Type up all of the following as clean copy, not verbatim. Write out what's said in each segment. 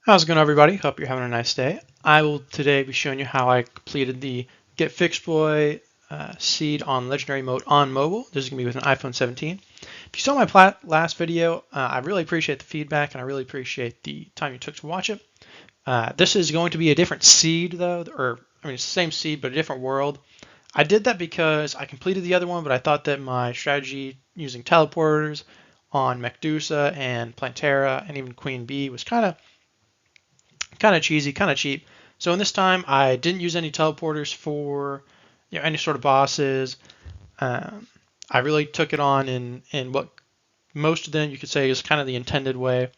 How's it going, everybody? Hope you're having a nice day. I will today be showing you how I completed the GETFIXEDBOI seed on Legendary Mode on mobile. This is going to be with an iPhone 17. If you saw my last video, I really appreciate the feedback and I really appreciate the time you took to watch it. This is going to be a different seed, though, it's the same seed, but a different world. I did that because I completed the other one, but I thought that my strategy using teleporters on Medusa and Plantera and even Queen Bee was kind of cheesy, kind of cheap. So in this time, I didn't use any teleporters for any sort of bosses. I really took it on in what most of them you could say is kind of the intended way.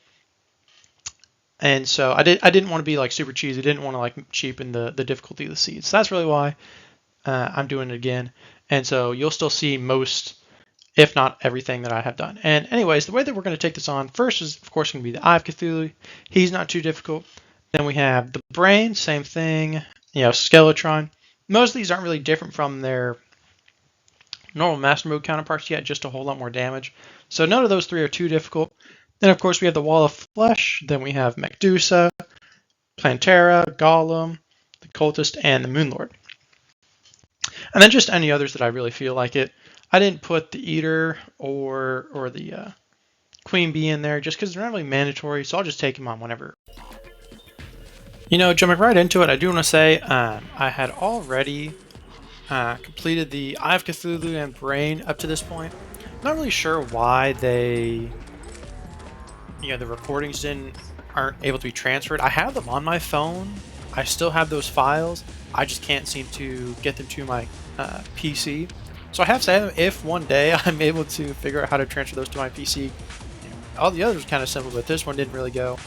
And so I didn't want to be like super cheesy. Didn't want to like cheapen the difficulty of the seeds. So that's really why I'm doing it again. And so you'll still see most, if not everything that I have done. And anyways, the way that we're going to take this on first is of course going to be the Eye of Cthulhu. He's not too difficult. Then we have the Brain, same thing, Skeletron. Most of these aren't really different from their normal Master Mode counterparts yet, just a whole lot more damage. So none of those three are too difficult. Then of course we have the Wall of Flesh, then we have Medusa, Plantera, Golem, the Cultist, and the Moonlord. And then just any others that I really feel like it. I didn't put the Eater or the Queen Bee in there just because they're not really mandatory, so I'll just take them on whenever. Jumping right into it, I do want to say I had already completed the Eye of Cthulhu and Brain up to this point. I'm not really sure why the recordings aren't able to be transferred. I have them on my phone. I still have those files. I just can't seem to get them to my PC. So I have to say, if one day I'm able to figure out how to transfer those to my PC, all the others are kind of simple, but this one didn't really go.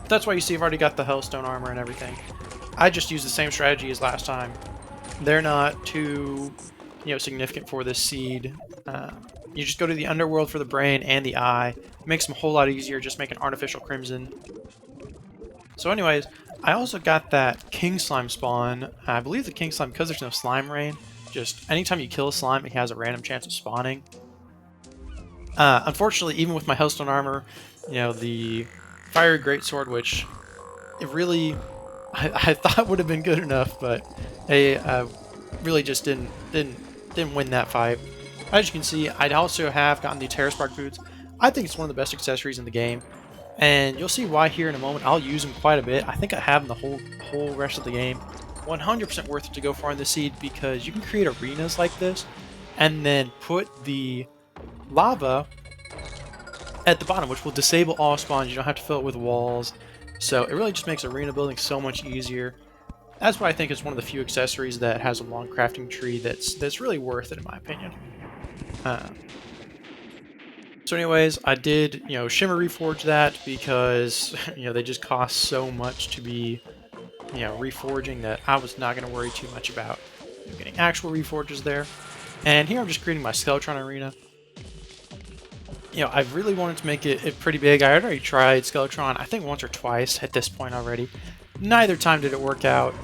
That's why you see I've already got the Hellstone armor and everything. I just use the same strategy as last time. They're not too significant for this seed. You just go to the underworld for the Brain and the Eye. It makes them a whole lot easier, just make an artificial crimson. So anyways, I also got that King Slime spawn. I believe the King Slime, because there's no slime rain, just anytime you kill a slime, it has a random chance of spawning. Unfortunately, even with my Hellstone armor, the Fiery Greatsword, which it really I thought would have been good enough, but they really just didn't win that fight. As you can see, I also have gotten the Terra Spark boots. I think it's one of the best accessories in the game, and you'll see why here in a moment. I'll use them quite a bit. I think I have them the whole rest of the game. 100% worth it to go for on the seed because you can create arenas like this, and then put the lava at the bottom, which will disable all spawns. You don't have to fill it with walls. So it really just makes arena building so much easier. That's why I think it's one of the few accessories that has a long crafting tree that's really worth it in my opinion. So anyways, I did Shimmer Reforge that because they just cost so much to be reforging that I was not going to worry too much about getting actual reforges there. And here I'm just creating my Skeletron arena. I really wanted to make it pretty big. I already tried Skeletron, I think once or twice at this point already. Neither time did it work out.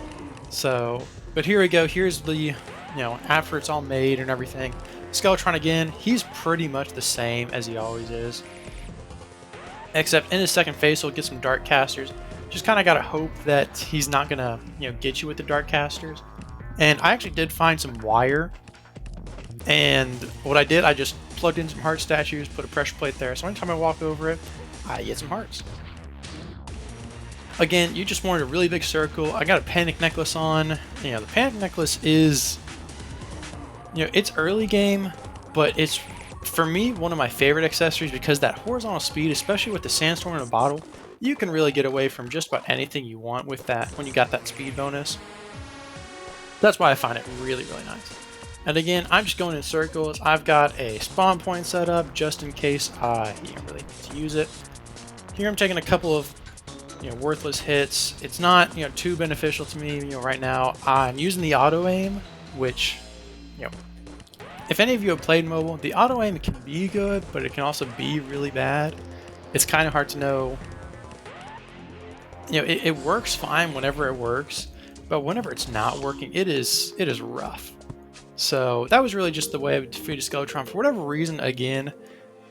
So, but here we go. Here's the, after it's all made and everything. Skeletron again, he's pretty much the same as he always is. Except in his second phase, he'll get some Dark Casters. Just kind of got to hope that he's not going to, get you with the Dark Casters. And I actually did find some wire. And what I did, I just plugged in some heart statues, put a pressure plate there, so anytime I walk over it, I get some hearts. Again, you just wanted a really big circle. I got a Panic Necklace on. The Panic Necklace is, it's early game, but it's, for me, one of my favorite accessories because that horizontal speed, especially with the Sandstorm in a bottle, you can really get away from just about anything you want with that when you got that speed bonus. That's why I find it really, really nice. And again, I'm just going in circles. I've got a spawn point set up just in case I really need to use it. Here I'm taking a couple of worthless hits. It's not too beneficial to me right now. I'm using the auto aim, which if any of you have played mobile, the auto aim can be good, but it can also be really bad. It's kind of hard to know. It works fine whenever it works, but whenever it's not working, it is rough. So that was really just the way I defeated Skeletron. For whatever reason, again,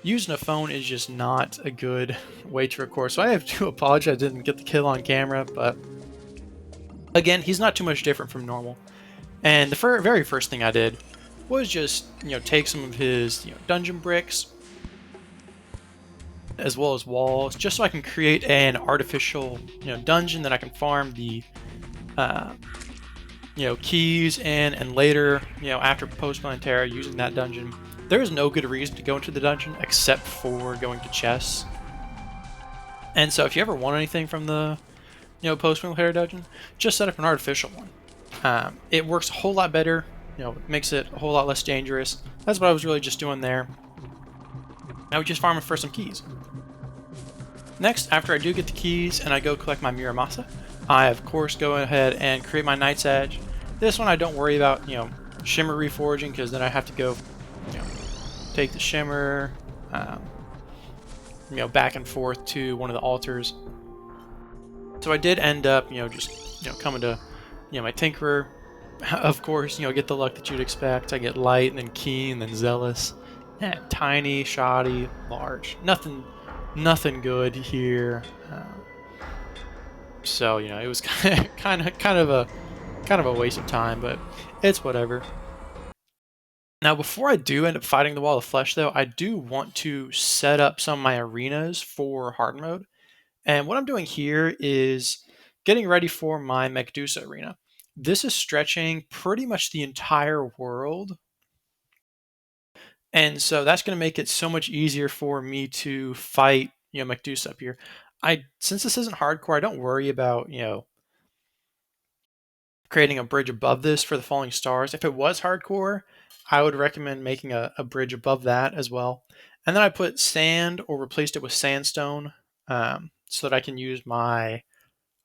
using a phone is just not a good way to record. So I have to apologize I didn't get the kill on camera, but again, he's not too much different from normal. And the very first thing I did was just, take some of his, dungeon bricks, as well as walls, just so I can create an artificial, dungeon that I can farm the, keys in, and later, after post-playing Terra, using that dungeon. There is no good reason to go into the dungeon except for going to chests. And so if you ever want anything from the, post-playing Terra dungeon, just set up an artificial one. It works a whole lot better, makes it a whole lot less dangerous. That's what I was really just doing there. Now we're just farming for some keys. Next, after I do get the keys and I go collect my Muramasa, I of course go ahead and create my Night's Edge. This one I don't worry about, shimmer reforging, because then I have to go, take the shimmer, back and forth to one of the altars. So I did end up, just, coming to, my Tinkerer. Of course, get the luck that you'd expect. I get light, and then keen, and then zealous. Yeah, tiny, shoddy, large. Nothing good here. So it was kind of a waste of time, but it's whatever. Now, before I do end up fighting the Wall of Flesh, though, I do want to set up some of my arenas for hard mode. And what I'm doing here is getting ready for my Medusa arena. This is stretching pretty much the entire world. And so that's going to make it so much easier for me to fight, Medusa up here. Since this isn't hardcore, I don't worry about, creating a bridge above this for the falling stars. If it was hardcore, I would recommend making a bridge above that as well. And then I put sand, or replaced it with sandstone, so that I can use my,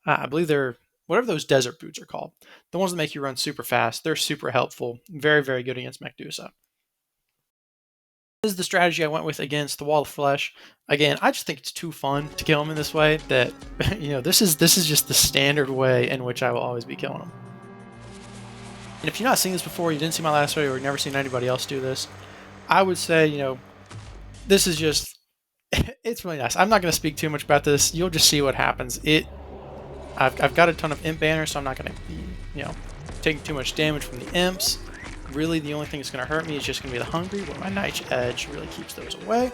I believe they're, whatever those desert boots are called. The ones that make you run super fast. They're super helpful. Very, very good against Medusa. This is the strategy I went with against the Wall of Flesh. Again, I just think it's too fun to kill him in this way that, this is just the standard way in which I will always be killing him. And if you've not seen this before, you didn't see my last video, or you've never seen anybody else do this, I would say, this is just, it's really nice. I'm not going to speak too much about this. You'll just see what happens. I've got a ton of imp banners, so I'm not going to be, taking too much damage from the imps. Really, the only thing that's going to hurt me is just going to be the hungry, where my Night's Edge really keeps those away.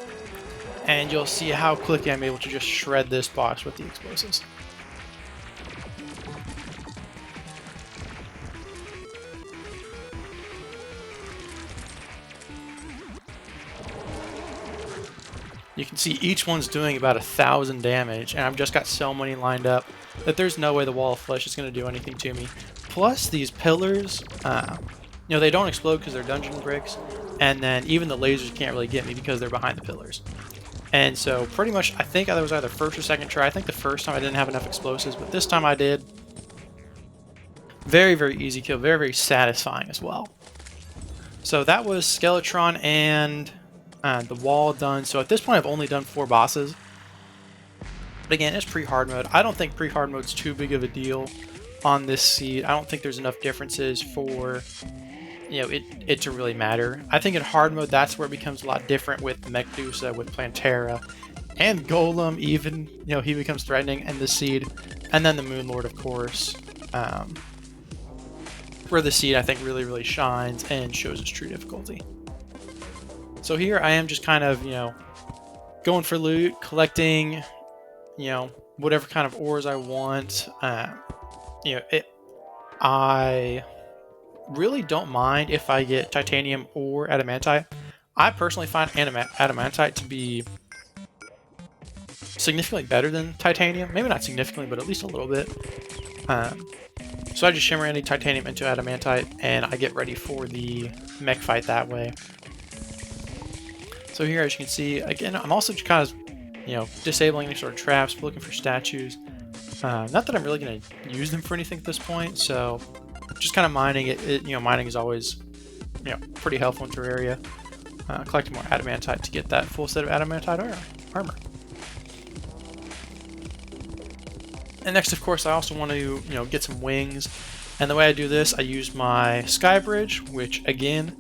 And you'll see how quickly I'm able to just shred this box with the explosives. You can see each one's doing about 1,000 damage, and I've just got so many lined up that there's no way the Wall of Flesh is going to do anything to me. Plus, these pillars, they don't explode because they're dungeon bricks, and then even the lasers can't really get me because they're behind the pillars. And so pretty much, I think I was either first or second try. I think the first time I didn't have enough explosives, but this time I did. Very, very easy kill. Very, very satisfying as well. So that was Skeletron and the wall done. So at this point, I've only done 4 bosses. But again, it's pre-hard mode. I don't think pre-hard mode's too big of a deal on this seed. I don't think there's enough differences for it to really matter. I think in hard mode, that's where it becomes a lot different with Medusa, with Plantera, and Golem even. He becomes threatening, and the seed, and then the Moon Lord, of course. Where the seed, I think, really, really shines and shows its true difficulty. So here I am just kind of, going for loot, collecting, whatever kind of ores I want. I really don't mind if I get titanium or adamantite. I personally find adamantite to be significantly better than titanium. Maybe not significantly, but at least a little bit. So I just shimmer any titanium into adamantite, and I get ready for the mech fight that way. So here, as you can see, again, I'm also just kind of, disabling any sort of traps, looking for statues. Not that I'm really going to use them for anything at this point, so just kind of mining it. Mining is always, pretty helpful in Terraria. Collecting more adamantite to get that full set of adamantite armor. And next, of course, I also want to, get some wings. And the way I do this, I use my Sky Bridge, which, again,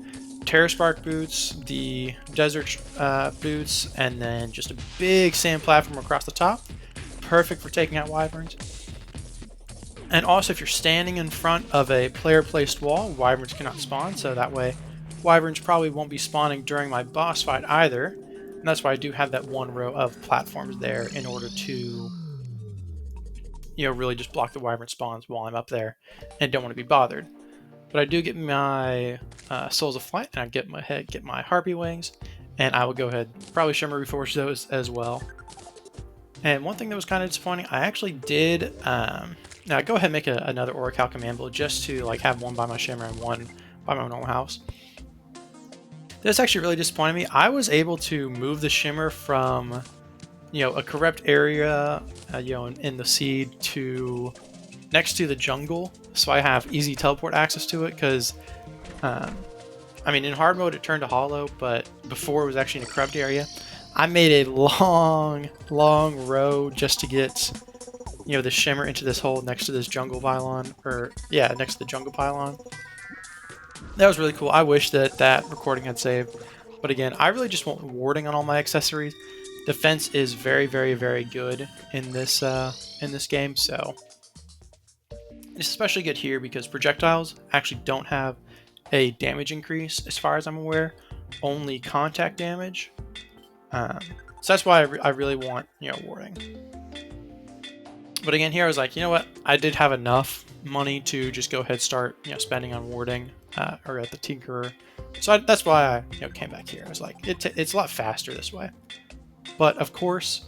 Terra Spark boots, the desert boots, and then just a big sand platform across the top. Perfect for taking out wyverns. And also, if you're standing in front of a player-placed wall, wyverns cannot spawn, so that way wyverns probably won't be spawning during my boss fight either. And that's why I do have that one row of platforms there in order to, really just block the wyvern spawns while I'm up there and don't want to be bothered. But I do get my Souls of Flight, and I get my Harpy Wings, and I will go ahead probably Shimmer Reforge those as well. And one thing that was kind of disappointing, I actually did now go ahead and make another Oracle command build just to like have one by my Shimmer and one by my normal house. This actually really disappointed me. I was able to move the Shimmer from a corrupt area in the seed to next to the jungle, so I have easy teleport access to it, because I mean, in hard mode it turned to hollow, but before it was actually in a corrupt area. I made a long row just to get the Shimmer into this hole next to this jungle pylon, next to the jungle pylon. That was really cool. I wish that recording had saved, but again, I really just want warding on all my accessories. Defense is very good in this game, so it's especially good here because projectiles actually don't have a damage increase as far as I'm aware, only contact damage. So that's why I really want warding. But again, here I was like, you know what? I did have enough money to just go ahead and start spending on warding or at the Tinkerer. So that's why I came back here. I was like, it's a lot faster this way. But of course,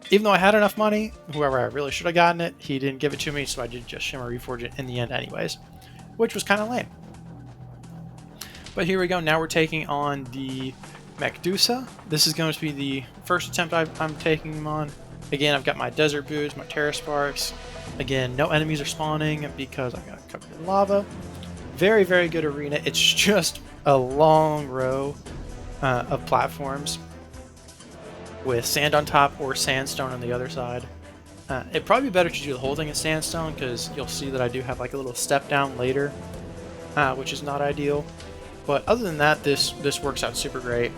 even though I had enough money, whoever I really should have gotten it, he didn't give it to me, so I did just Shimmer Reforge it in the end anyways, which was kind of lame. But here we go. Now we're taking on the Medusa. This is going to be the first attempt I'm taking him on. Again, I've got my Desert Boots, my Terra Sparks. Again, no enemies are spawning because I got it covered in lava. Very good arena. It's just a long row of platforms with sand on top or sandstone on the other side. It'd probably be better to do the whole thing in sandstone, because you'll see that I do have like a little step down later, which is not ideal. But other than that, this works out super great.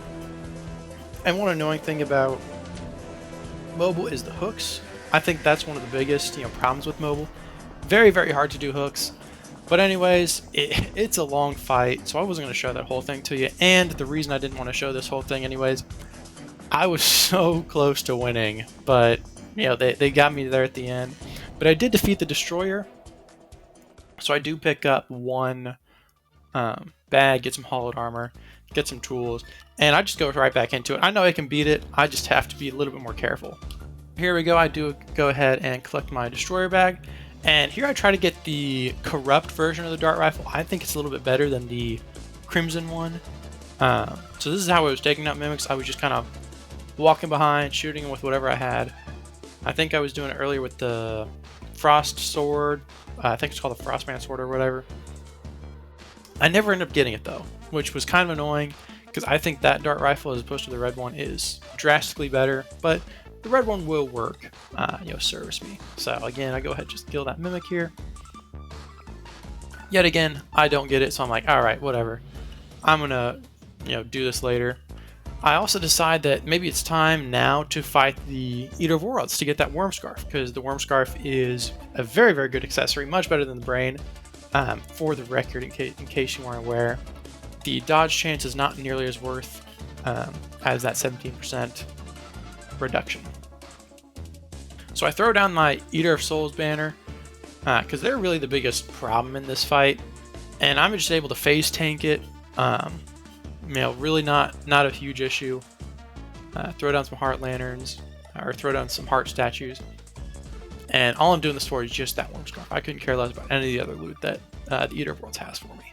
And one annoying thing about mobile is the hooks. I think that's one of the biggest problems with mobile. Very hard to do hooks. But anyways, it's a long fight, so I wasn't going to show that whole thing to you. And the reason I didn't want to show this whole thing anyways, I was so close to winning, but they got me there at the end. But I did defeat the Destroyer, so I do pick up one bag, get some hollowed armor, get some tools, and I just go right back into it. I know I can beat it, I just have to be a little bit more careful. Here we go. I do go ahead and collect my Destroyer bag, and here I try to get the corrupt version of the dart rifle. I think it's a little bit better than the crimson one. So this is how I was taking out mimics. I was just kind of walking behind, shooting them with whatever I had. I think I was doing it earlier with the Frost Sword. I think it's called the Frostman Sword or whatever. I never ended up getting it though, which was kind of annoying, because I think that dart rifle as opposed to the red one is drastically better, but the red one will work, service me. So again, I go ahead and just kill that mimic here. Yet again, I don't get it, so I'm like, alright, whatever. I'm gonna, do this later. I also decide that maybe it's time now to fight the Eater of Worlds to get that Worm Scarf, because the Worm Scarf is a very good accessory, much better than the Brain. For the record, in case you weren't aware, the dodge chance is not nearly as worth as that 17% reduction. So I throw down my Eater of Souls banner, because they're really the biggest problem in this fight, and I'm just able to phase tank it. Really not a huge issue. Throw down some heart lanterns, or throw down some heart statues, and all I'm doing this for is just that Worm Scarf. I couldn't care less about any of the other loot that the Eater of Worlds has for me.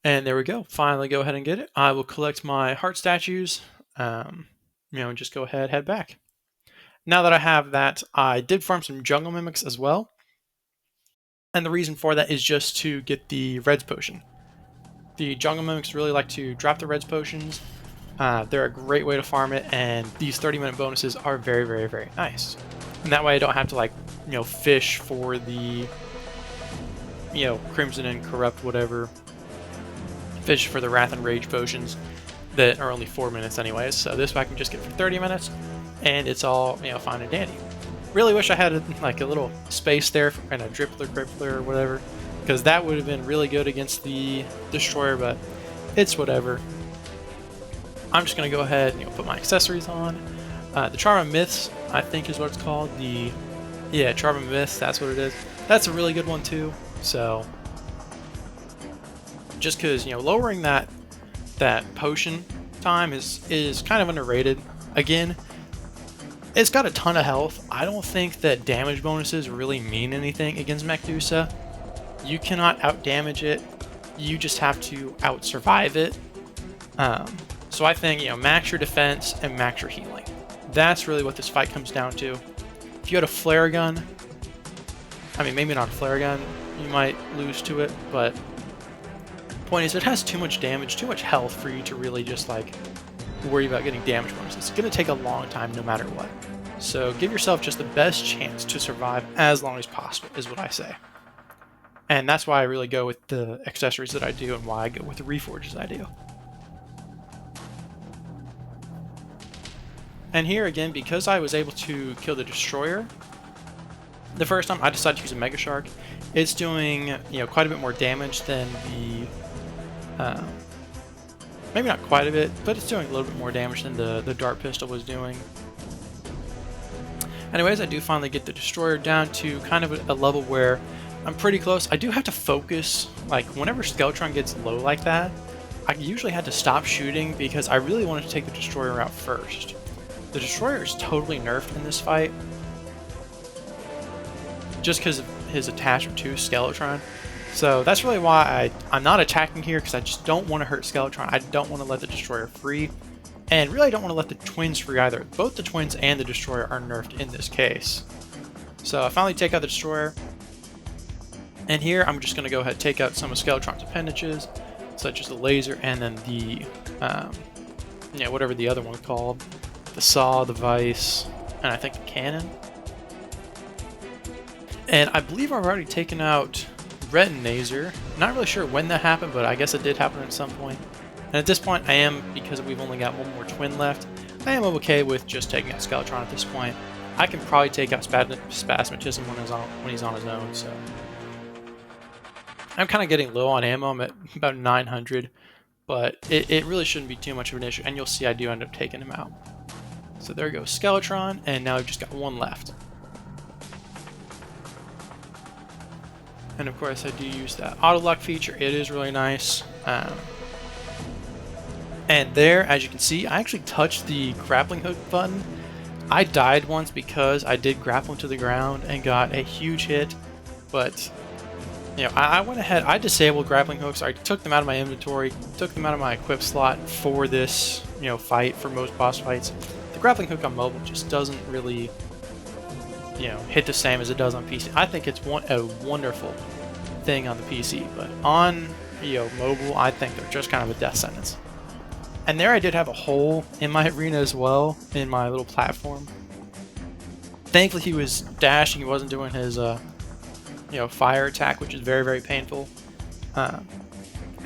And there we go. Finally go ahead and get it. I will collect my heart statues, and just go ahead, head back. Now that I have that, I did farm some jungle mimics as well. And the reason for that is just to get the Reds Potion. The jungle mimics really like to drop the Reds Potions. They're a great way to farm it, and these 30-minute bonuses are very nice. And that way I don't have to fish for the you know, Crimson and Corrupt, whatever, fish for the Wrath and Rage potions that are only 4 minutes anyways. So this I can just get for 30 minutes, and it's all, you know, fine and dandy. Really wish I had like a little space there for kind of Crippler or whatever, because that would have been really good against the Destroyer, but it's whatever. I'm just going to go ahead and, you know, put my accessories on. The Charm of Myths, I think is what it's called. Yeah, Charm of Myths, that's what it is. That's a really good one too. So just because, you know, lowering that potion time is kind of underrated. Again, it's got a ton of health. I don't think that damage bonuses really mean anything against Medusa. You cannot outdamage it. You just have to out-survive it. So I think, you know, max your defense and max your healing. That's really what this fight comes down to. If you had a flare gun, I mean, maybe not a flare gun, you might lose to it, but the point is it has too much damage, too much health for you to really just, like, worry about getting damage bonuses. It's going to take a long time no matter what. So give yourself just the best chance to survive as long as possible, is what I say. And that's why I really go with the accessories that I do and why I go with the reforges I do. And here again, because I was able to kill the Destroyer the first time, I decided to use a Mega Shark. It's doing, you know, quite a bit more damage than the, maybe not quite a bit, but it's doing a little bit more damage than the Dart Pistol was doing. Anyways, I do finally get the Destroyer down to kind of a level where I'm pretty close. I do have to focus, like whenever Skeletron gets low like that, I usually had to stop shooting because I really wanted to take the Destroyer out first. The Destroyer is totally nerfed in this fight, just because of his attachment to Skeletron. So that's really why I'm not attacking here, because I just don't want to hurt Skeletron. I don't want to let the Destroyer free, and really I don't want to let the Twins free either. Both the Twins and the Destroyer are nerfed in this case. So I finally take out the Destroyer, and here I'm just going to go ahead and take out some of Skeletron's appendages, such as the laser and then the, yeah, whatever the other one's called. The saw, the vice, and I think the cannon. And I believe I've already taken out Retinazer. Not really sure when that happened, but I guess it did happen at some point. And at this point, I am, because we've only got one more twin left, I am okay with just taking out Skeletron at this point. I can probably take out Spasmatism when he's on his own, so. I'm kind of getting low on ammo. I'm at about 900, but it really shouldn't be too much of an issue, and you'll see I do end up taking him out. So there goes Skeletron, and now we've just got one left. And of course I do use that auto lock feature. It is really nice. And there, as you can see, I actually touched the grappling hook button. I died once because I did grapple into the ground and got a huge hit, but you know, I went ahead, I disabled grappling hooks. I took them out of my inventory, took them out of my equip slot for this, you know, fight, for most boss fights. The grappling hook on mobile just doesn't really, you know, hit the same as it does on PC. I think it's a wonderful thing on the PC, but on, you know, mobile, I think they're just kind of a death sentence. And there I did have a hole in my arena as well, in my little platform. Thankfully he was dashing, he wasn't doing his, you know, fire attack, which is very, very painful. And,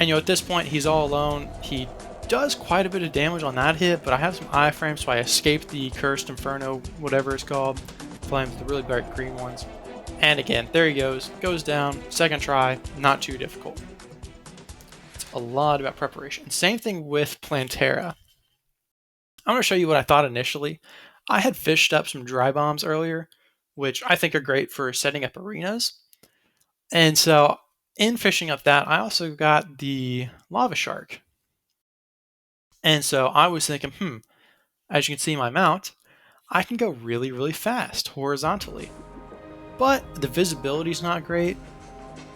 you know, at this point, he's all alone. He does quite a bit of damage on that hit, but I have some iframes, so I escaped the Cursed Inferno, whatever it's called. Flames, the really bright green ones. And again, there he goes. Goes down. Second try. Not too difficult. It's a lot about preparation. Same thing with Plantera. I'm going to show you what I thought initially. I had fished up some dry bombs earlier, which I think are great for setting up arenas. And so, in fishing up that, I also got the Lava Shark. And so I was thinking, as you can see in my mount, I can go really, really fast horizontally. But the visibility is not great.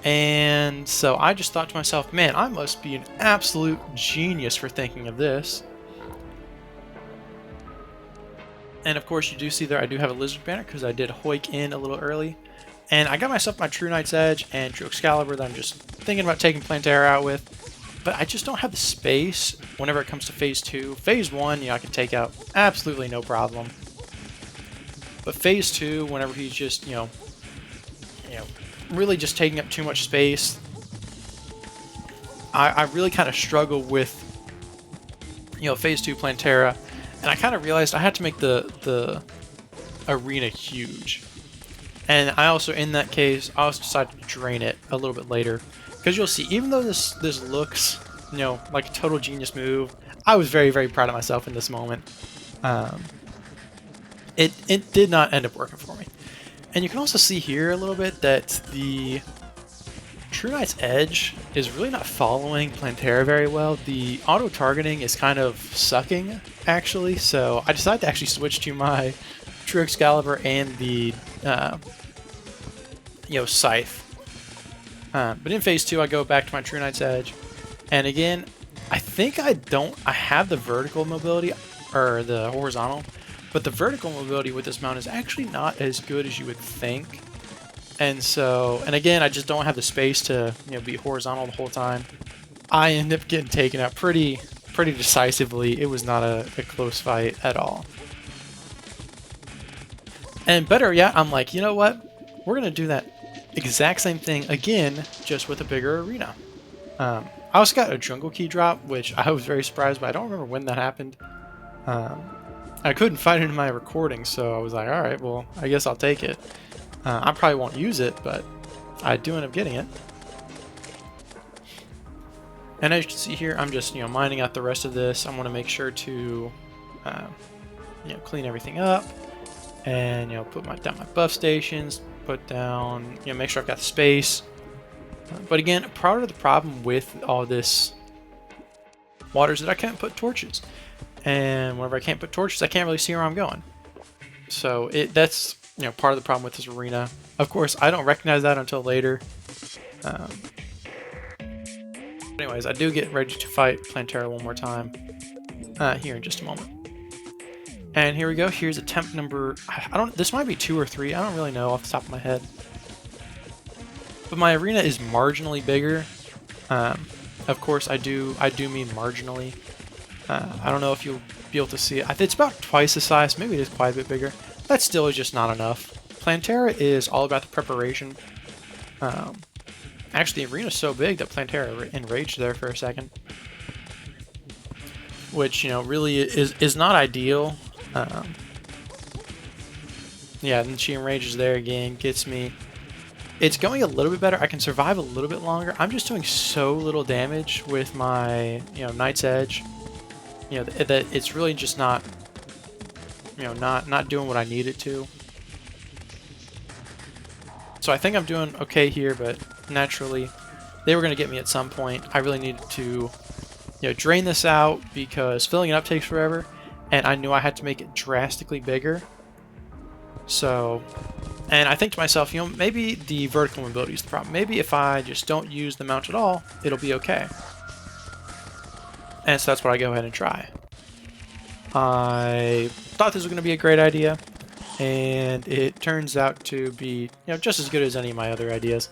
And so I just thought to myself, man, I must be an absolute genius for thinking of this. And of course, you do see there I do have a Lizard Banner because I did hoik in a little early. And I got myself my True Knight's Edge and True Excalibur that I'm just thinking about taking Plantera out with. But I just don't have the space whenever it comes to Phase 2. Phase 1, you know, I can take out absolutely no problem. But Phase 2, whenever he's just, you know, really just taking up too much space. I really kind of struggle with, phase 2 Plantera, and I kind of realized I had to make the arena huge. And I also, in that case, I also decided to drain it a little bit later, because you'll see, even though this looks, like a total genius move, I was very, very proud of myself in this moment. It did not end up working for me. And you can also see here a little bit that the True Knight's Edge is really not following Plantera very well. The auto-targeting is kind of sucking, actually, so I decided to actually switch to my True Excalibur and the, Scythe. But in phase 2, I go back to my True Knight's Edge, and again, I think I have the vertical mobility, or the horizontal, but the vertical mobility with this mount is actually not as good as you would think. And so, and again, I just don't have the space to, be horizontal the whole time. I end up getting taken out pretty decisively. It was not a close fight at all. And better yet, I'm like, you know what? We're gonna do that exact same thing again, just with a bigger arena. I also got a jungle key drop, which I was very surprised by. I don't remember when that happened. I couldn't find it in my recording, so I was like, all right, well, I guess I'll take it. I probably won't use it, but I do end up getting it. And as you can see here, I'm just, mining out the rest of this. I want to make sure to, clean everything up, and put down my buff stations, put down, make sure I've got the space. But again, part of the problem with all this water is that I can't put torches, and whenever I can't put torches, I can't really see where I'm going. So that's part of the problem with this arena. Of course, I don't recognize that until later. Anyways, I do get ready to fight Plantera one more time here in just a moment. And here we go. Here's attempt number, this might be 2 or 3. I don't really know off the top of my head. But my arena is marginally bigger. Of course, I do mean marginally. I don't know if you'll be able to see it. It's about twice the size. Maybe it is quite a bit bigger. That still is just not enough. Plantera is all about the preparation. Actually, the arena's so big that Plantera enraged there for a second, which really is not ideal. Yeah, and she enrages there again, gets me. It's going a little bit better. I can survive a little bit longer. I'm just doing so little damage with my Knight's Edge. That it's really just not. Not doing what I need it to. So I think I'm doing okay here, but naturally, they were going to get me at some point. I really needed to, drain this out because filling it up takes forever, and I knew I had to make it drastically bigger. So, and I think to myself, maybe the vertical mobility is the problem. Maybe if I just don't use the mount at all, it'll be okay. And so that's what I go ahead and try. I thought this was going to be a great idea, and it turns out to be just as good as any of my other ideas.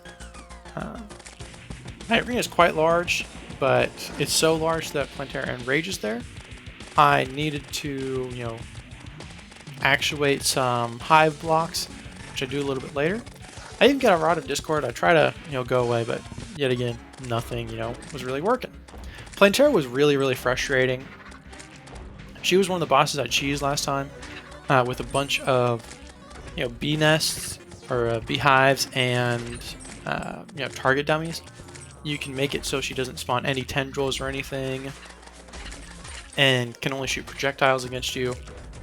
My arena is quite large, but it's so large that Plantera enrages there. I needed to actuate some hive blocks, which I do a little bit later. I even got a Rod of Discord. I try to go away, but yet again, nothing was really working. Plantera was really frustrating. She was one of the bosses I cheesed last time with a bunch of bee nests or beehives and target dummies. You can make it so she doesn't spawn any tendrils or anything, and can only shoot projectiles against you,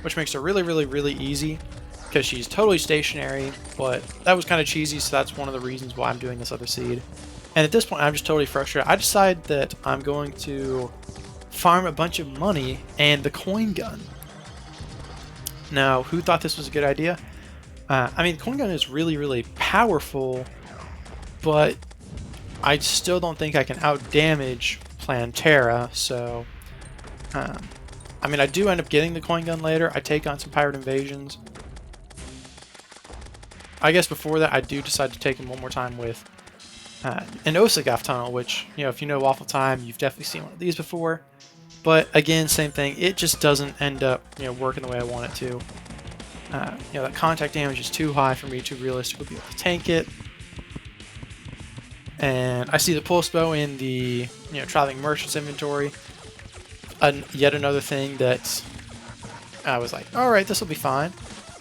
which makes her really easy because she's totally stationary. But that was kind of cheesy, so that's one of the reasons why I'm doing this other seed. And at this point, I'm just totally frustrated. I decide that I'm going to farm a bunch of money and the coin gun. Now, who thought this was a good idea? I mean, the coin gun is really powerful, but I still don't think I can out-damage Plantera, so... I mean, I do end up getting the coin gun later. I take on some pirate invasions. I guess before that, I do decide to take him one more time with an Osagaf tunnel, which, if you know Waffle Time, you've definitely seen one of these before. But again, same thing. It just doesn't end up, working the way I want it to. That contact damage is too high for me to realistically be able to tank it. And I see the pulse bow in the traveling merchant's inventory. Yet another thing that I was like, all right, this will be fine.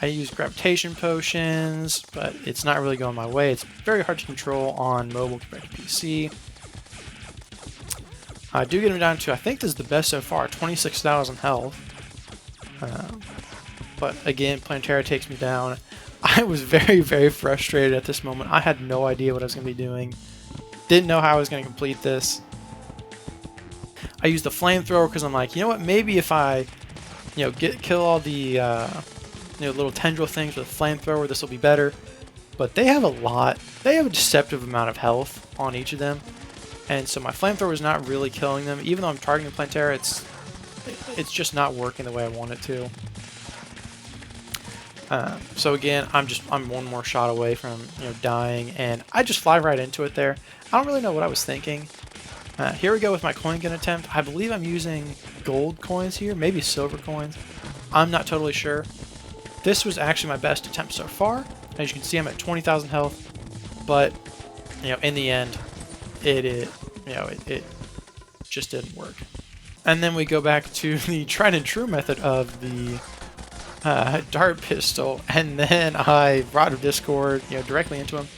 I use gravitation potions, but it's not really going my way. It's very hard to control on mobile compared to PC. I do get him down to, I think this is the best so far, 26,000 health. But again, Planetara takes me down. I was very, very frustrated at this moment. I had no idea what I was going to be doing. Didn't know how I was going to complete this. I used the flamethrower because I'm like, you know what, maybe if I, kill all the little tendril things with a flamethrower, this will be better. But they have a deceptive amount of health on each of them. And so my flamethrower is not really killing them. Even though I'm targeting Planetara, it's just not working the way I want it to. So again, I'm one more shot away from dying, and I just fly right into it there. I don't really know what I was thinking. Here we go with my coin gun attempt. I believe I'm using gold coins here, maybe silver coins. I'm not totally sure. This was actually my best attempt so far. As you can see, I'm at 20,000 health, but in the end, it just didn't work. And then we go back to the tried and true method of the dart pistol, and then I Rod of Discord, directly into him.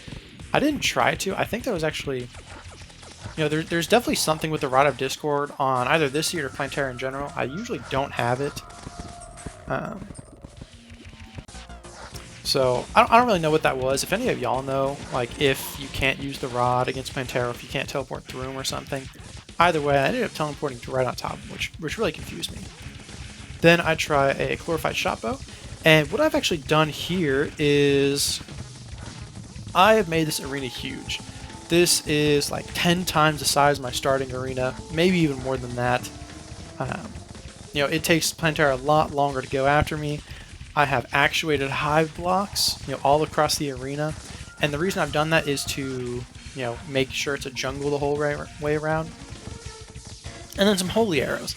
I didn't try to. I think that was actually, there's definitely something with the Rod of Discord on either this seed or Planetara in general. I usually don't have it. So I don't really know what that was. If any of y'all know, like if you can't use the rod against Planetara, if you can't teleport through him or something. Either way, I ended up teleporting to right on top, which really confused me. Then I try a glorified shot bow, and what I've actually done here is I have made this arena huge. This is like 10 times the size of my starting arena, maybe even more than that. It takes Planetara a lot longer to go after me. I have actuated hive blocks, all across the arena, and the reason I've done that is to, make sure it's a jungle the whole way around. And then some holy arrows.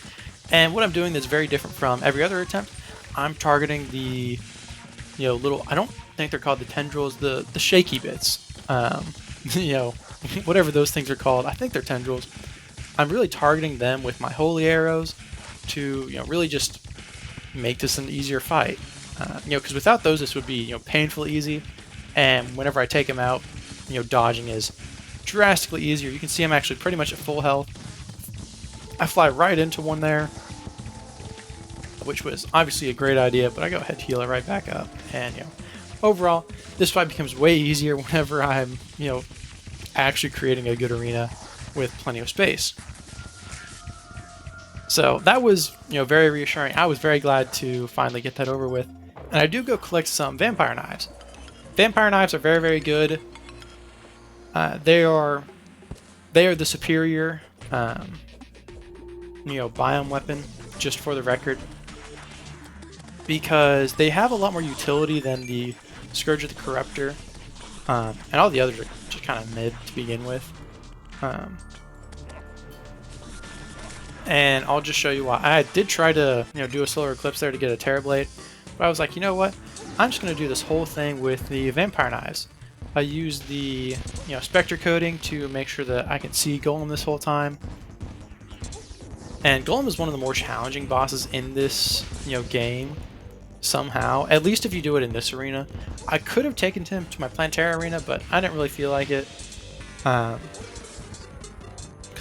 And what I'm doing that's very different from every other attempt, I'm targeting the, little, I don't think they're called the tendrils, the shaky bits. Whatever those things are called, I think they're tendrils. I'm really targeting them with my holy arrows to, really just make this an easier fight. Because without those, this would be, painfully easy. And whenever I take them out, dodging is drastically easier. You can see I'm actually pretty much at full health. I fly right into one there, which was obviously a great idea, but I go ahead and heal it right back up. And, overall, this fight becomes way easier whenever I'm, actually creating a good arena with plenty of space. So that was, very reassuring. I was very glad to finally get that over with. And I do go collect some vampire knives. Vampire knives are very, very good. They are the superior, biome weapon, just for the record, because they have a lot more utility than the Scourge of the Corruptor, and all the others are just kind of mid to begin with. And I'll just show you why. I did try to do a solar eclipse there to get a Terrablade, but I was like, you know what? I'm just going to do this whole thing with the vampire knives. I used the Spectre coating to make sure that I can see Golem this whole time. And Golem is one of the more challenging bosses in this game, somehow. At least if you do it in this arena. I could have taken him to my Planetara arena, but I didn't really feel like it. Because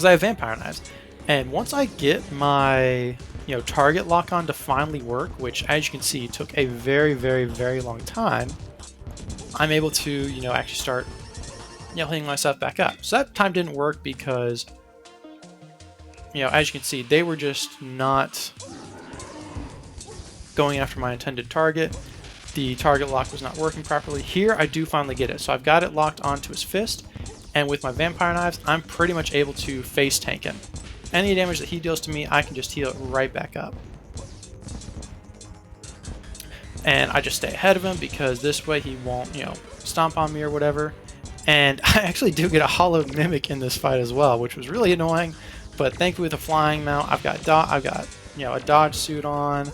I have vampire knives. And once I get my target lock on to finally work, which as you can see took a very, very, very long time, I'm able to actually start hitting myself back up. So that time didn't work because as you can see, they were just not going after my intended target. The target lock was not working properly. Here I do finally get it. So I've got it locked onto his fist, and with my vampire knives I'm pretty much able to face tank him. Any damage that he deals to me, I can just heal it right back up. And I just stay ahead of him because this way he won't, stomp on me or whatever. And I actually do get a hollow mimic in this fight as well, which was really annoying. But thankfully with a flying mount, I've got a dodge suit on.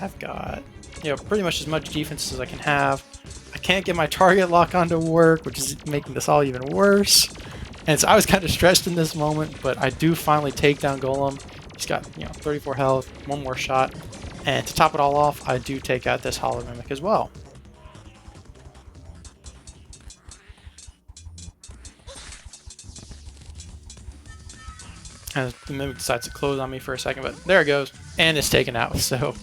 I've got pretty much as much defense as I can have. I can't get my target lock on to work, which is making this all even worse. And so I was kind of stressed in this moment, but I do finally take down Golem. He's got, 34 health, one more shot. And to top it all off, I do take out this Hollow Mimic as well. And the Mimic decides to close on me for a second, but there it goes. And it's taken out, so...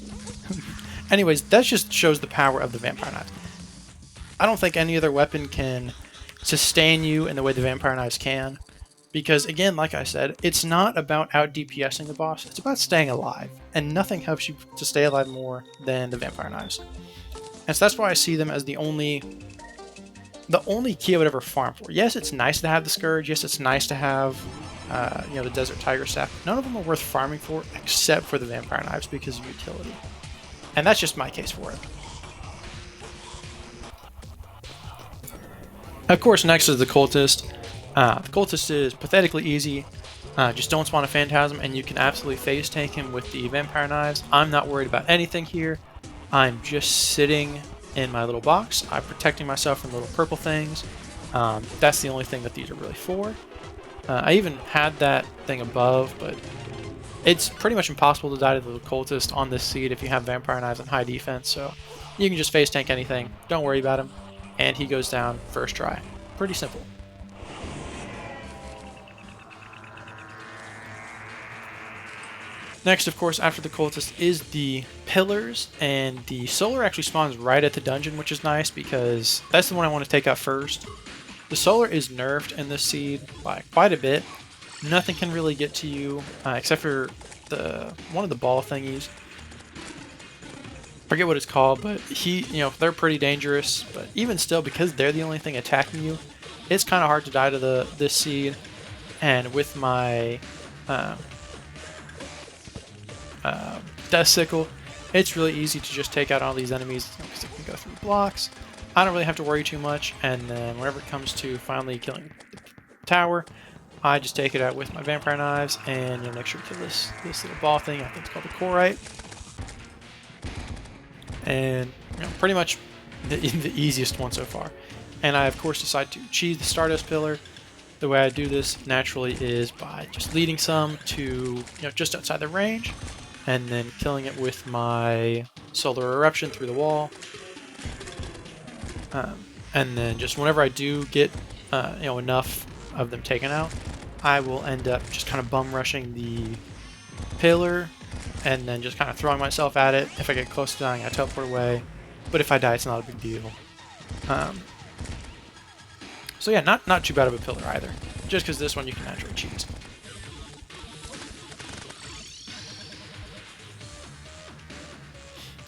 Anyways, that just shows the power of the Vampire Knives. I don't think any other weapon can sustain you in the way the Vampire Knives can. Because, again, like I said, it's not about out-DPSing the boss, it's about staying alive. And nothing helps you to stay alive more than the Vampire Knives. And so that's why I see them as the only key I would ever farm for. Yes, it's nice to have the Scourge, yes, it's nice to have... the Desert Tiger Staff. None of them are worth farming for except for the Vampire Knives because of utility. And that's just my case for it. Of course, next is the Cultist. The Cultist is pathetically easy. Just don't spawn a Phantasm and you can absolutely phase tank him with the Vampire Knives. I'm not worried about anything here. I'm just sitting in my little box. I'm protecting myself from little purple things. That's the only thing that these are really for. I even had that thing above, but it's pretty much impossible to die to the Cultist on this seed if you have Vampire Knives and high defense, so you can just face tank anything, don't worry about him, and he goes down first try. Pretty simple. Next, of course, after the Cultist is the Pillars, and the Solar actually spawns right at the dungeon, which is nice because that's the one I want to take out first. The Solar is nerfed in this seed by quite a bit. Nothing can really get to you except for one of the ball thingies. Forget what it's called, but they're pretty dangerous. But even still, because they're the only thing attacking you, it's kind of hard to die to this seed. And with my Death Sickle, it's really easy to just take out all these enemies because it can go through blocks. I don't really have to worry too much, and then whenever it comes to finally killing the tower, I just take it out with my Vampire Knives, and make sure to kill this little ball thing. I think it's called the Corite. And pretty much the easiest one so far. And I, of course, decide to achieve the Stardust Pillar. The way I do this naturally is by just leading some to just outside the range, and then killing it with my Solar Eruption through the wall. And then just whenever I do get enough of them taken out, I will end up just kind of bum rushing the pillar and then just kind of throwing myself at it. If I get close to dying, I teleport away, but if I die, it's not a big deal. So yeah, not too bad of a pillar either, just because this one you can naturally cheese.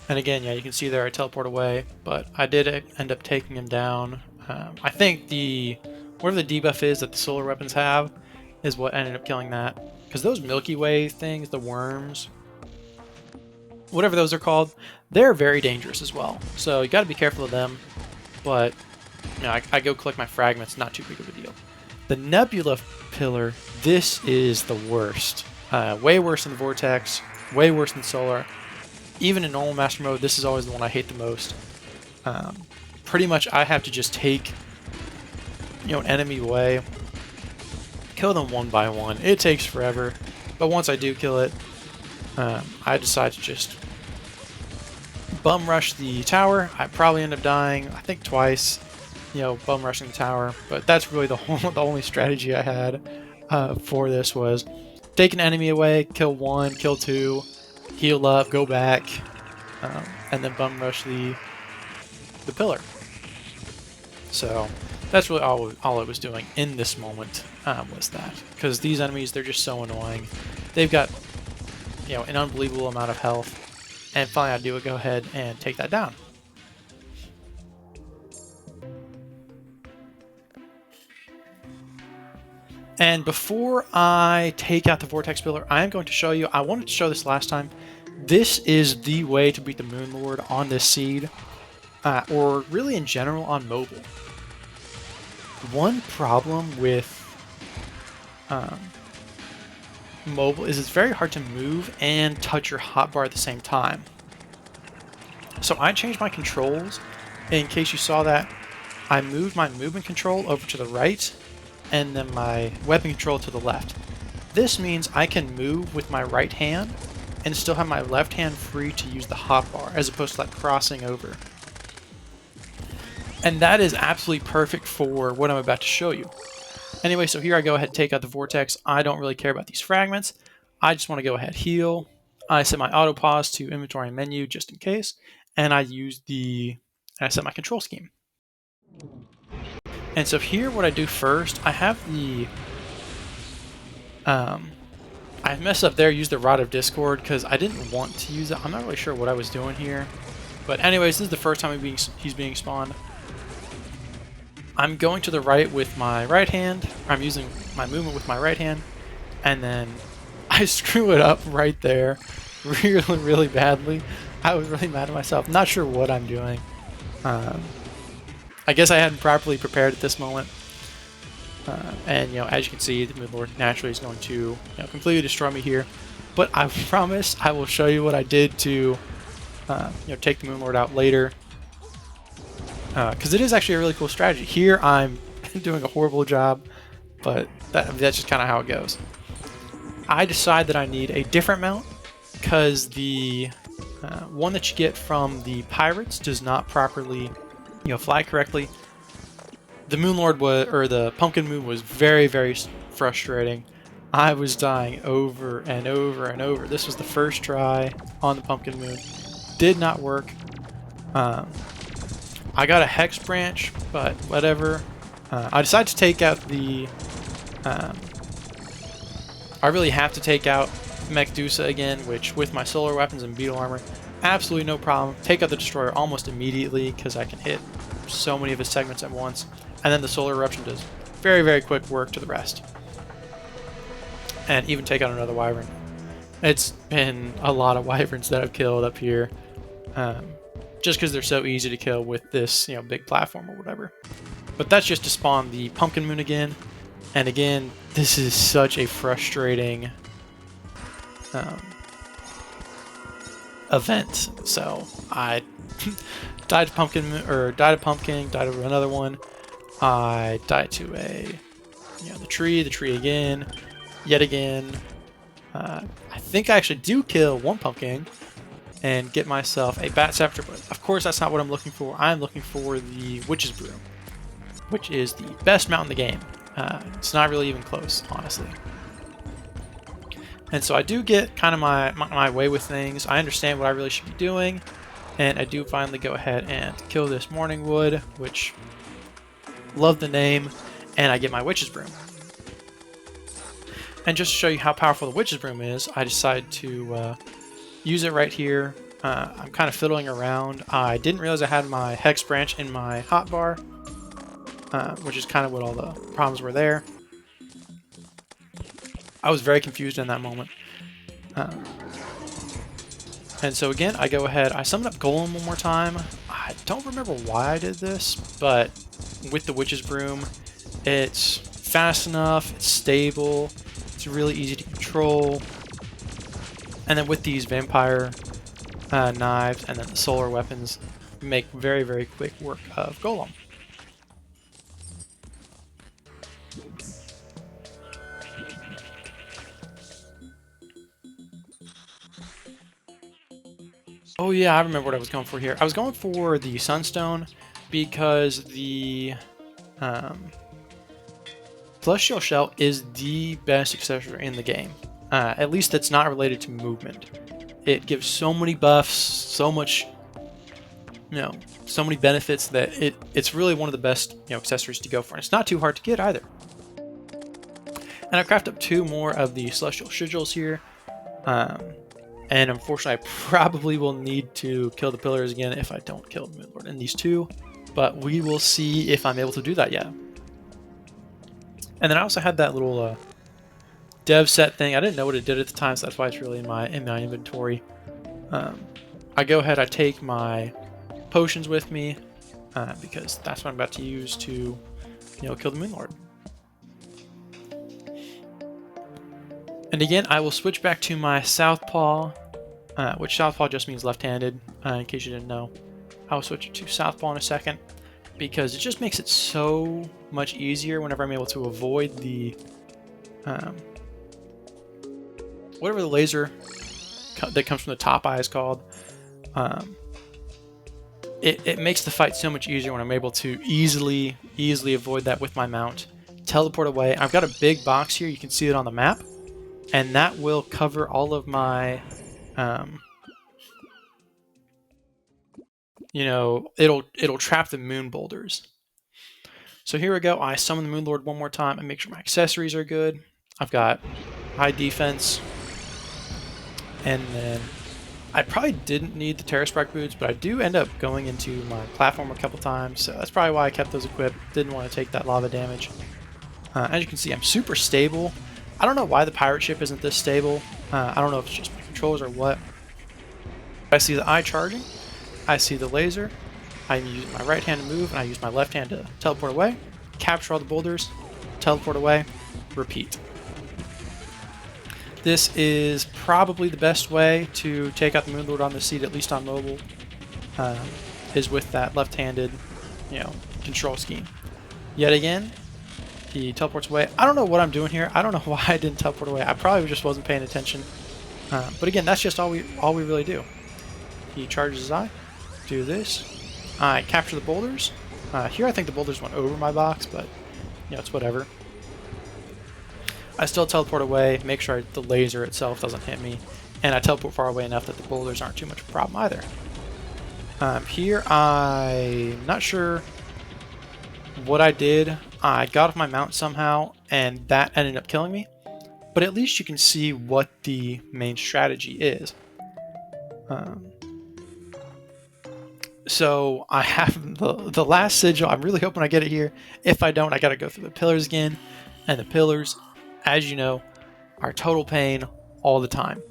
And again, yeah, you can see there I teleport away, but I did end up taking him down. I think whatever the debuff is that the solar weapons have is what ended up killing that. Because those Milky Way things, the worms, whatever those are called, they're very dangerous as well. So you got to be careful of them. But I go collect my fragments, not too big of a deal. The Nebula Pillar, this is the worst. Way worse than Vortex, way worse than Solar. Even in normal master mode, this is always the one I hate the most. Pretty much I have to just take an enemy away, kill them one by one. It takes forever, but once I do kill it, I decide to just bum rush the tower. I probably end up dying, I think twice, bum rushing the tower, but that's really the only strategy I had for this was take an enemy away, kill one, kill two, heal up, go back, and then bum rush the pillar. So that's really all I was doing in this moment was that. Because these enemies, they're just so annoying. They've got an unbelievable amount of health. And finally I do go ahead and take that down. And before I take out the Vortex Pillar, I am going to show you, I wanted to show this last time, this is the way to beat the Moon Lord on this seed, or really in general on mobile. One problem with mobile is it's very hard to move and touch your hotbar at the same time. So I changed my controls. In case you saw that, I moved my movement control over to the right, and then my weapon control to the left. This means I can move with my right hand and still have my left hand free to use the hotbar as opposed to like crossing over. And that is absolutely perfect for what I'm about to show you. Anyway, so here I go ahead and take out the vortex. I don't really care about these fragments. I just want to go ahead heal. I set my auto pause to inventory and menu just in case, and I set my control scheme. And so here what I do first, I have the I messed up there, used the Rod of Discord because I didn't want to use it. I'm not really sure what I was doing here. But anyways, this is the first time he's being spawned. I'm going to the right with my right hand. I'm using my movement with my right hand. And then I screw it up right there really, really badly. I was really mad at myself. Not sure what I'm doing. I guess I hadn't properly prepared at this moment. And as you can see, the Moon Lord naturally is going to completely destroy me here. But I promise I will show you what I did to take the Moon Lord out later. Because it is actually a really cool strategy. Here I'm doing a horrible job, but that's just kind of how it goes. I decide that I need a different mount because the one that you get from the pirates does not properly fly correctly. The Moon Lord the Pumpkin Moon was very, very frustrating. I was dying over and over and over. This was the first try on the Pumpkin Moon. Did not work. I got a Hex Branch, but whatever. I decided to take out the... I really have to take out Medusa again, which with my solar weapons and beetle armor, absolutely no problem. Take out the Destroyer almost immediately because I can hit so many of his segments at once. And then the Solar Eruption does very, very quick work to the rest. And even take out another Wyvern. It's been a lot of Wyverns that I've killed up here. Just because they're so easy to kill with this big platform or whatever. But that's just to spawn the Pumpkin Moon again. And again, this is such a frustrating event. So I died to Pumpkin, died to another one. I died to the tree again, yet again. I think I actually do kill one pumpkin and get myself a Bat Scepter, but of course that's not what I'm looking for. I'm looking for the Witch's Broom, which is the best mount in the game. It's not really even close, honestly. And so I do get kind of my way with things. I understand what I really should be doing, and I do finally go ahead and kill this Morning Wood, which love the name, and I get my Witch's Broom. And just to show you how powerful the Witch's Broom is, I decide to use it right here. I'm kind of fiddling around. I didn't realize I had my Hex Branch in my hotbar, which is kind of what all the problems were there. I was very confused in that moment. And so again, I go ahead, I summon up Golem one more time. I don't remember why I did this, but with the Witch's Broom, it's fast enough, it's stable, it's really easy to control. And then with these vampire knives and then the solar weapons, make very, very quick work of Golem. Oh yeah, I remember what I was going for here. I was going for the Sunstone because the Celestial Shell is the best accessory in the game. At least it's not related to movement. It gives so many buffs, so much, so many benefits that it's really one of the best accessories to go for. And it's not too hard to get either. And I craft up 2 more of the Celestial Sigils here. And unfortunately, I probably will need to kill the Pillars again if I don't kill the Moon Lord in these 2. But we will see if I'm able to do that yet. And then I also had that little dev set thing. I didn't know what it did at the time, so that's why it's really in my inventory. I go ahead, I take my potions with me because that's what I'm about to use to, kill the Moon Lord. And again, I will switch back to my Southpaw, which Southpaw just means left-handed, in case you didn't know. I'll switch it to Southpaw in a second. because it just makes it so much easier whenever I'm able to avoid the whatever the laser that comes from the top eye is called. It makes the fight so much easier when I'm able to easily avoid that with my mount. Teleport away. I've got a big box here. You can see it on the map, and that will cover all of my, you know, it'll trap the moon boulders. So here we go. I summon the Moon Lord one more time and make sure my accessories are good. I've got high defense, and then I probably didn't need the Terra Spark boots, but I do end up going into my platform a couple times, so that's probably why I kept those equipped. Didn't want to take that lava damage. As you can see, I'm super stable. I don't know why the pirate ship isn't this stable. I don't know if it's just my controls or what. I see the eye charging. I see the laser. I use my right hand to move, and I use my left hand to teleport away. Capture all the boulders. Teleport away. Repeat. This is probably the best way to take out the Moon Lord on the seed, at least on mobile, is with that left-handed, you know, control scheme. Yet again, he teleports away. I don't know what I'm doing here. I don't know why I didn't teleport away. I probably just wasn't paying attention. But again, that's just all we really do. He charges his eye. Do this. I capture the boulders. Here I think the boulders went over my box, but you know, it's whatever. I still teleport away, make sure the laser itself doesn't hit me, and I teleport far away enough that the boulders aren't too much of a problem either. Here I'm not sure what I did. I got off my mount somehow, and that ended up killing me. But at least you can see what the main strategy is. So I have the last sigil. I'm really hoping I get it here. If I don't, I gotta go through the pillars again, and the pillars, as you know, are total pain all the time.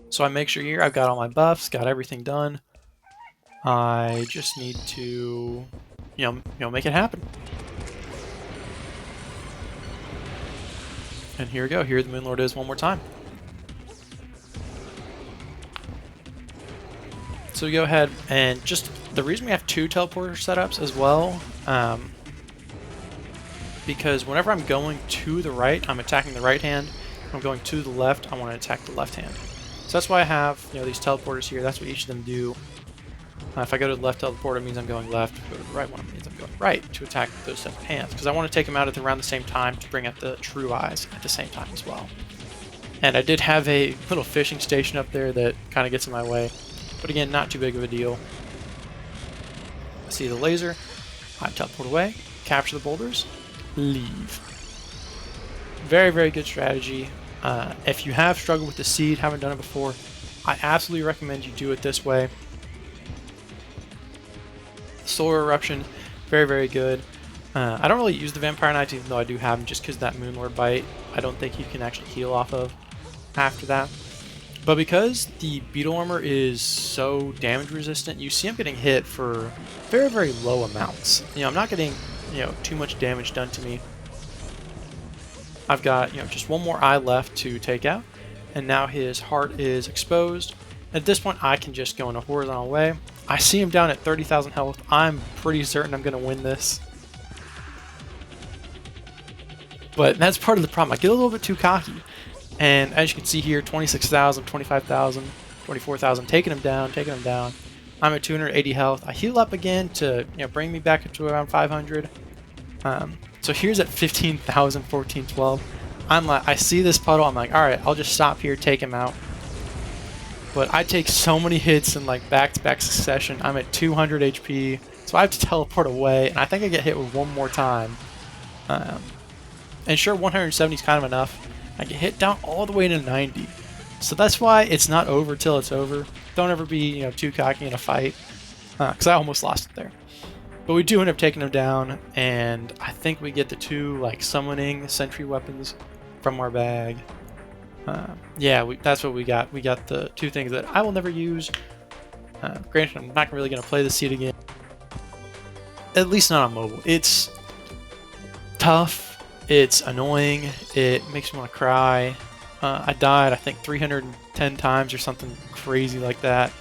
So I make sure here I've got all my buffs, got everything done. I just need to, you know, make it happen. And here we go. Here the Moon Lord is one more time. So we go ahead and just the reason we have two teleporter setups as well, because whenever I'm going to the right, I'm attacking the right hand. If I'm going to the left, I want to attack the left hand. So that's why I have, you know, these teleporters here. That's what each of them do. If I go to the left teleporter, it means I'm going left. If I go to the right one, it means I'm going right to attack those set of hands. Because I want to take them out at around the same time to bring out the true eyes at the same time as well. And I did have a little fishing station up there that kind of gets in my way. But again, not too big of a deal. I see the laser. I teleport away, capture the boulders, leave. Very, very good strategy. If you have struggled with the seed, haven't done it before, I absolutely recommend you do it this way. Solar Eruption, very, very good. I don't really use the Vampire Knights, even though I do have them, just because that Moon Lord bite, I don't think you can actually heal off of after that. But because the Beetle Armor is so damage resistant, you see I'm getting hit for very, very low amounts. You know, I'm not getting, you know, too much damage done to me. I've got, you know, just one more eye left to take out, and now his heart is exposed. At this point, I can just go in a horizontal way. I see him down at 30,000 health. I'm pretty certain I'm going to win this. But that's part of the problem. I get a little bit too cocky. And as you can see here, 26,000, 25,000, 24,000, taking him down, taking him down. I'm at 280 health. I heal up again to, you know, bring me back up to around 500. So here's at 15,000, 14, 12. I'm like, I see this puddle. I'm like, all right, I'll just stop here, take him out. But I take so many hits in like back-to-back succession. I'm at 200 HP, so I have to teleport away, and I think I get hit with one more time. And sure, 170 is kind of enough. I get hit down all the way to 90. So that's why it's not over till it's over. Don't ever be, you know, too cocky in a fight, because I almost lost it there. But we do end up taking him down, and I think we get the two like summoning sentry weapons from our bag. Yeah, that's what we got. We got the two things that I will never use. Granted, I'm not really going to play the seed again. At least not on mobile. It's tough. It's annoying. It makes me want to cry. I died, I think, 310 times or something crazy like that.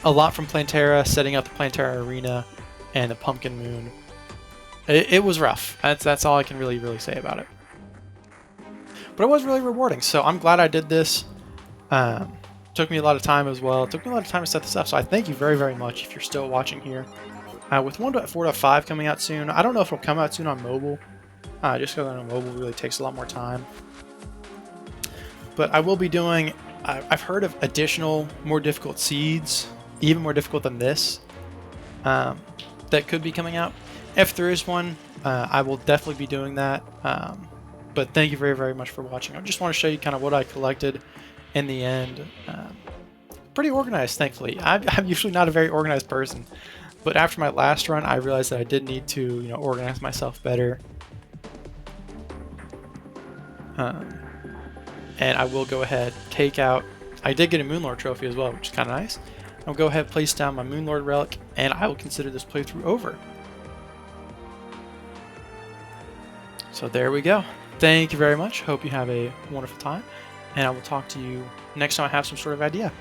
a lot from Plantera, setting up the Plantera Arena and the Pumpkin Moon. It was rough. That's all I can really say about it. But it was really rewarding, so I'm glad I did this. Took me a lot of time as well. It took me a lot of time to set this up, so I thank you very much if you're still watching here. With 1.4.5 coming out soon, I don't know if it'll come out soon on mobile, just because I know mobile really takes a lot more time. But I will be doing, I've heard of additional, more difficult seeds, even more difficult than this, that could be coming out. If there is one, I will definitely be doing that. But thank you very much for watching. I just want to show you kind of what I collected in the end. Pretty organized, thankfully. I'm usually not a very organized person, but after my last run, I realized that I did need to, organize myself better. And I will go ahead, take out. I did get a Moonlord trophy as well, which is kind of nice. I'll go ahead, place down my Moonlord relic, and I will consider this playthrough over. So there we go. Thank you very much. Hope you have a wonderful time, and I will talk to you next time I have some sort of idea.